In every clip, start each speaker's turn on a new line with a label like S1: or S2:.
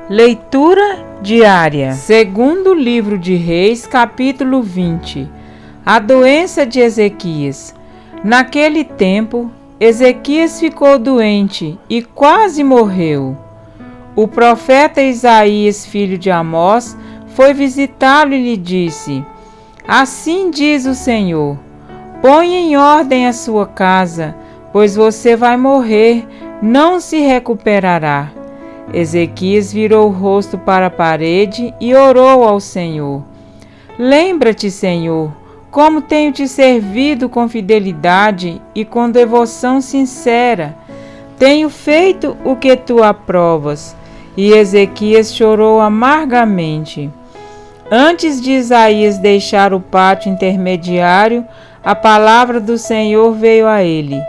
S1: Leitura diária. Segundo livro de Reis, capítulo 20. A doença de Ezequias. Naquele tempo, Ezequias ficou doente e quase morreu. O profeta Isaías, filho de Amós, foi visitá-lo e lhe disse: Assim diz o Senhor: Põe em ordem a sua casa, pois você vai morrer, não se recuperará. Ezequias virou o rosto para a parede e orou ao Senhor. Lembra-te, Senhor, como tenho te servido com fidelidade e com devoção sincera. Tenho feito o que tu aprovas. E Ezequias chorou amargamente. Antes de Isaías deixar o pátio intermediário, a palavra do Senhor veio a ele.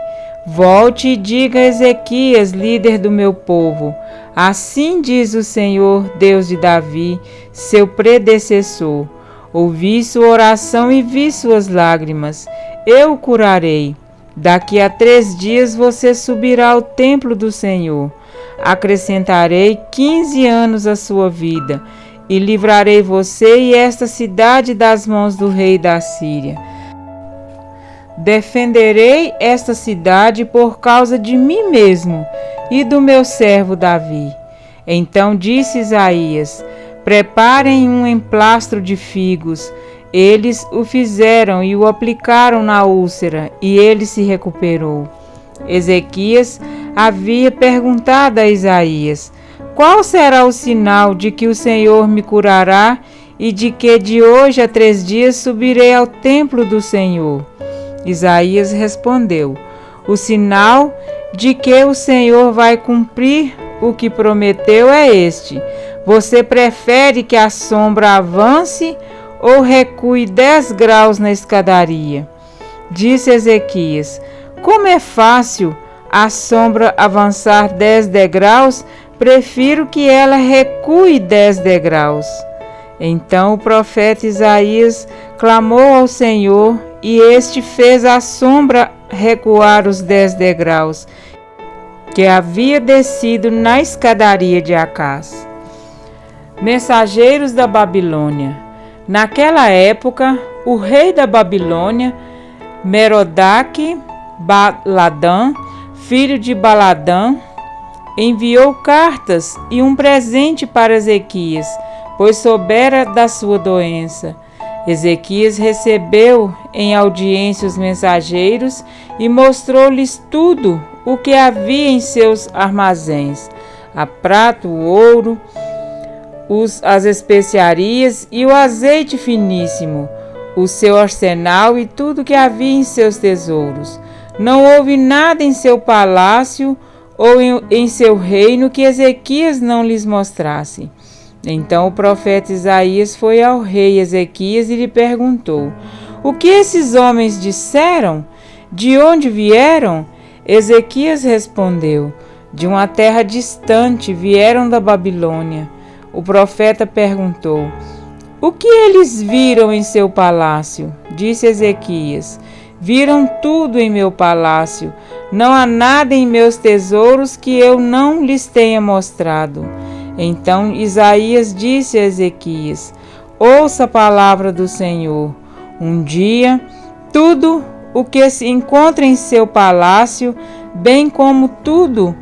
S1: Volte e diga a Ezequias, líder do meu povo: Assim diz o Senhor, Deus de Davi, seu predecessor. Ouvi sua oração e vi suas lágrimas. Eu o curarei. Daqui a 3 dias você subirá ao templo do Senhor. Acrescentarei 15 anos à sua vida e livrarei você e esta cidade das mãos do rei da Síria. Defenderei esta cidade por causa de mim mesmo e do meu servo Davi. Então disse Isaías: Preparem um emplastro de figos. Eles o fizeram e o aplicaram na úlcera, e ele se recuperou. Ezequias havia perguntado a Isaías: Qual será o sinal de que o Senhor me curará e de que de hoje a 3 dias subirei ao templo do Senhor? Isaías respondeu: O sinal de que o Senhor vai cumprir o que prometeu é este: você prefere que a sombra avance ou recue 10 graus na escadaria? Disse Ezequias: Como é fácil a sombra avançar 10 degraus, prefiro que ela recue 10 degraus. Então o profeta Isaías clamou ao Senhor, e este fez a sombra recuar os 10 degraus, que havia descido na escadaria de Acás. Mensageiros da Babilônia. Naquela época, o rei da Babilônia, Merodach-Baladã, filho de Baladã, enviou cartas e um presente para Ezequias, pois soubera da sua doença. Ezequias recebeu em audiência os mensageiros e mostrou-lhes tudo o que havia em seus armazéns: a prata, o ouro, as especiarias e o azeite finíssimo, o seu arsenal e tudo que havia em seus tesouros. Não houve nada em seu palácio ou em seu reino que Ezequias não lhes mostrasse. Então o profeta Isaías foi ao rei Ezequias e lhe perguntou: O que esses homens disseram? De onde vieram? Ezequias respondeu: De uma terra distante, vieram da Babilônia. O profeta perguntou: O que eles viram em seu palácio? Disse Ezequias: Viram tudo em meu palácio. Não há nada em meus tesouros que eu não lhes tenha mostrado. Então Isaías disse a Ezequias: Ouça a palavra do Senhor. Um dia, tudo o que se encontra em seu palácio, bem como tudo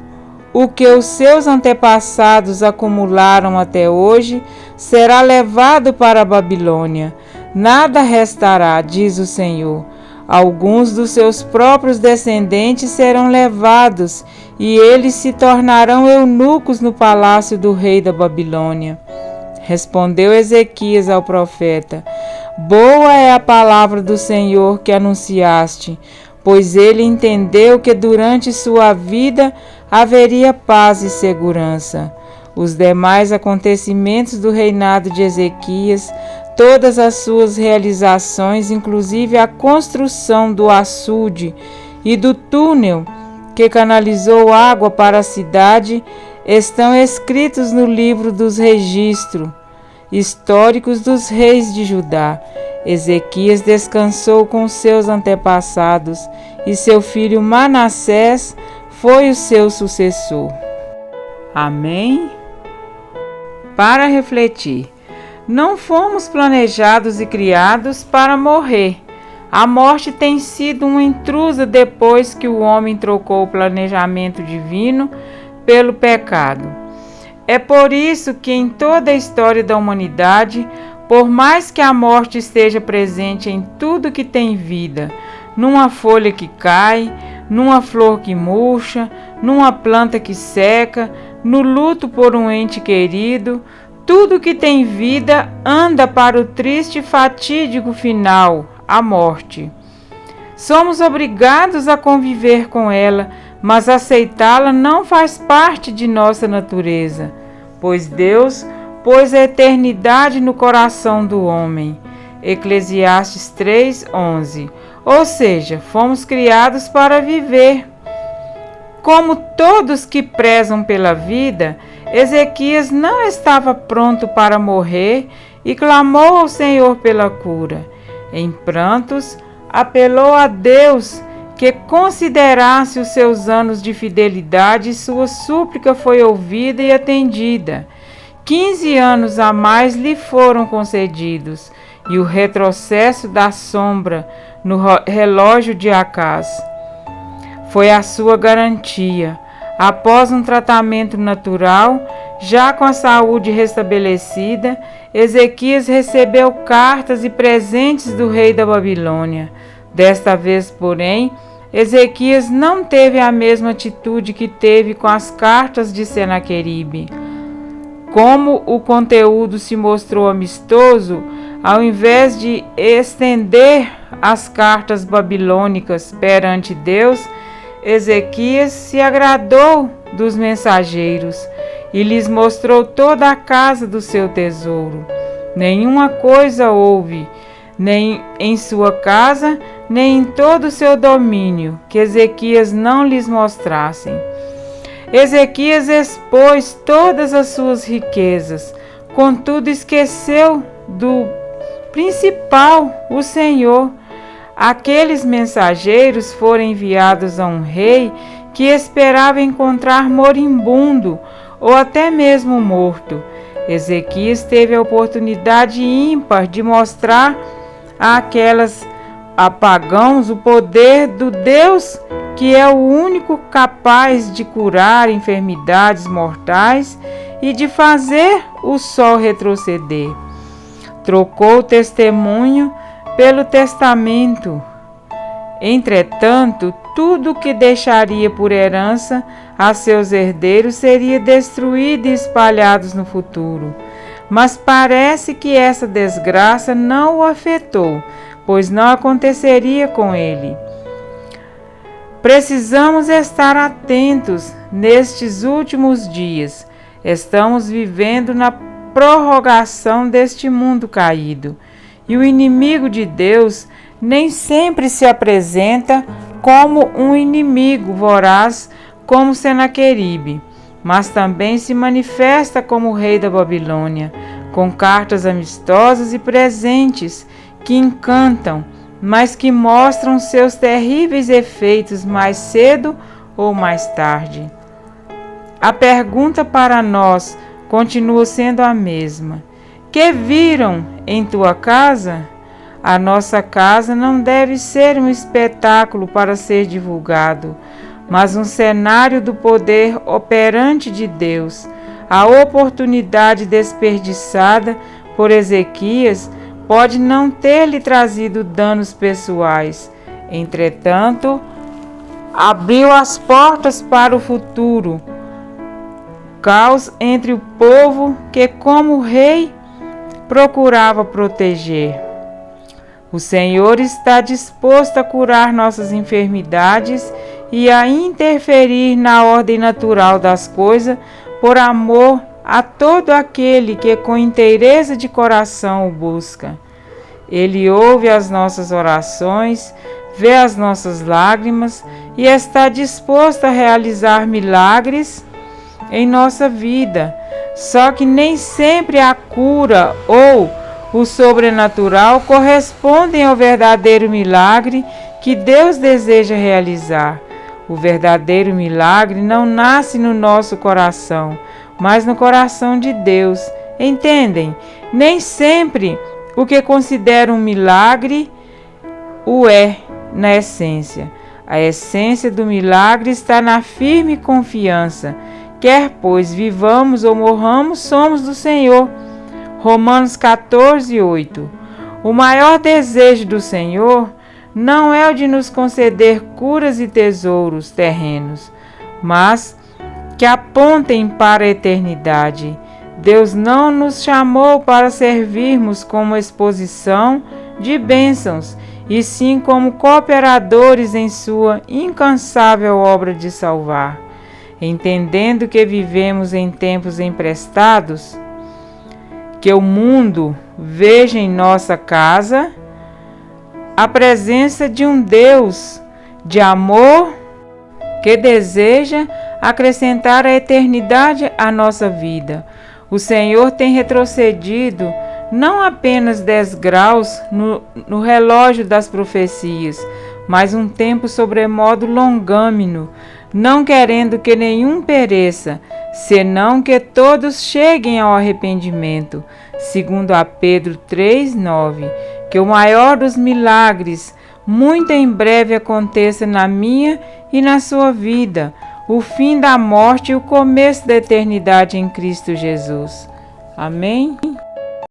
S1: o que os seus antepassados acumularam até hoje, será levado para a Babilônia. Nada restará, diz o Senhor. Alguns dos seus próprios descendentes serão levados, e eles se tornarão eunucos no palácio do rei da Babilônia. Respondeu Ezequias ao profeta: Boa é a palavra do Senhor que anunciaste, pois ele entendeu que durante sua vida haveria paz e segurança. Os demais acontecimentos do reinado de Ezequias, todas as suas realizações, inclusive a construção do açude e do túnel que canalizou água para a cidade, estão escritos no livro dos registros históricos dos reis de Judá. Ezequias descansou com seus antepassados e seu filho Manassés foi o seu sucessor. Amém? para refletir. Não fomos planejados e criados para morrer. A morte tem sido uma intrusa depois que o homem trocou o planejamento divino pelo pecado. É por isso que em toda a história da humanidade, por mais que a morte esteja presente em tudo que tem vida, numa folha que cai, numa flor que murcha, numa planta que seca, no luto por um ente querido, tudo que tem vida anda para o triste e fatídico final, a morte. Somos obrigados a conviver com ela, mas aceitá-la não faz parte de nossa natureza, pois Deus pôs a eternidade no coração do homem. Eclesiastes 3:11. Ou seja, fomos criados para viver. Como todos que prezam pela vida, Ezequias não estava pronto para morrer e clamou ao Senhor pela cura. Em prantos, apelou a Deus que considerasse os seus anos de fidelidade e sua súplica foi ouvida e atendida. 15 anos a mais lhe foram concedidos e o retrocesso da sombra no relógio de Acaz foi a sua garantia. Após um tratamento natural, já com a saúde restabelecida, Ezequias recebeu cartas e presentes do rei da Babilônia. Desta vez, porém, Ezequias não teve a mesma atitude que teve com as cartas de Senaqueribe. Como o conteúdo se mostrou amistoso, ao invés de estender as cartas babilônicas perante Deus, Ezequias se agradou dos mensageiros e lhes mostrou toda a casa do seu tesouro. Nenhuma coisa houve, nem em sua casa, nem em todo o seu domínio, que Ezequias não lhes mostrasse. Ezequias expôs todas as suas riquezas, contudo esqueceu do principal, o Senhor. Aqueles mensageiros foram enviados a um rei que esperava encontrar moribundo ou até mesmo morto. Ezequias teve a oportunidade ímpar de mostrar a pagãos o poder do Deus que é o único capaz de curar enfermidades mortais e de fazer o sol retroceder. Trocou o testemunho pelo testamento. Entretanto, tudo o que deixaria por herança a seus herdeiros seria destruído e espalhado no futuro. Mas parece que essa desgraça não o afetou, pois não aconteceria com ele. Precisamos estar atentos nestes últimos dias. Estamos vivendo na prorrogação deste mundo caído. E o inimigo de Deus nem sempre se apresenta como um inimigo voraz como Senaqueribe, mas também se manifesta como o rei da Babilônia, com cartas amistosas e presentes que encantam, mas que mostram seus terríveis efeitos mais cedo ou mais tarde. A pergunta para nós continua sendo a mesma. Que viram em tua casa? A nossa casa não deve ser um espetáculo para ser divulgado, mas um cenário do poder operante de Deus. A oportunidade desperdiçada por Ezequias pode não ter lhe trazido danos pessoais. Entretanto, abriu as portas para o futuro. Caos entre o povo que, como rei, procurava proteger. O Senhor está disposto a curar nossas enfermidades e a interferir na ordem natural das coisas por amor a todo aquele que com inteireza de coração o busca. Ele ouve as nossas orações, vê as nossas lágrimas e está disposto a realizar milagres em nossa vida. Só que nem sempre a cura ou o sobrenatural correspondem ao verdadeiro milagre que Deus deseja realizar. O verdadeiro milagre não nasce no nosso coração, mas no coração de Deus. Entendem? Nem sempre o que considera um milagre o é na essência. A essência do milagre está na firme confiança. Quer, pois, vivamos ou morramos, somos do Senhor. Romanos 14, 8. O maior desejo do Senhor não é o de nos conceder curas e tesouros terrenos, mas que apontem para a eternidade. Deus não nos chamou para servirmos como exposição de bênçãos, e sim como cooperadores em sua incansável obra de salvar. Entendendo que vivemos em tempos emprestados, que o mundo veja em nossa casa a presença de um Deus de amor que deseja acrescentar a eternidade à nossa vida. O Senhor tem retrocedido não apenas 10 graus no relógio das profecias, mas um tempo sobremodo longâmino, não querendo que nenhum pereça, senão que todos cheguem ao arrependimento. Segundo a Pedro 3:9, que o maior dos milagres muito em breve aconteça na minha e na sua vida, o fim da morte e o começo da eternidade em Cristo Jesus. Amém?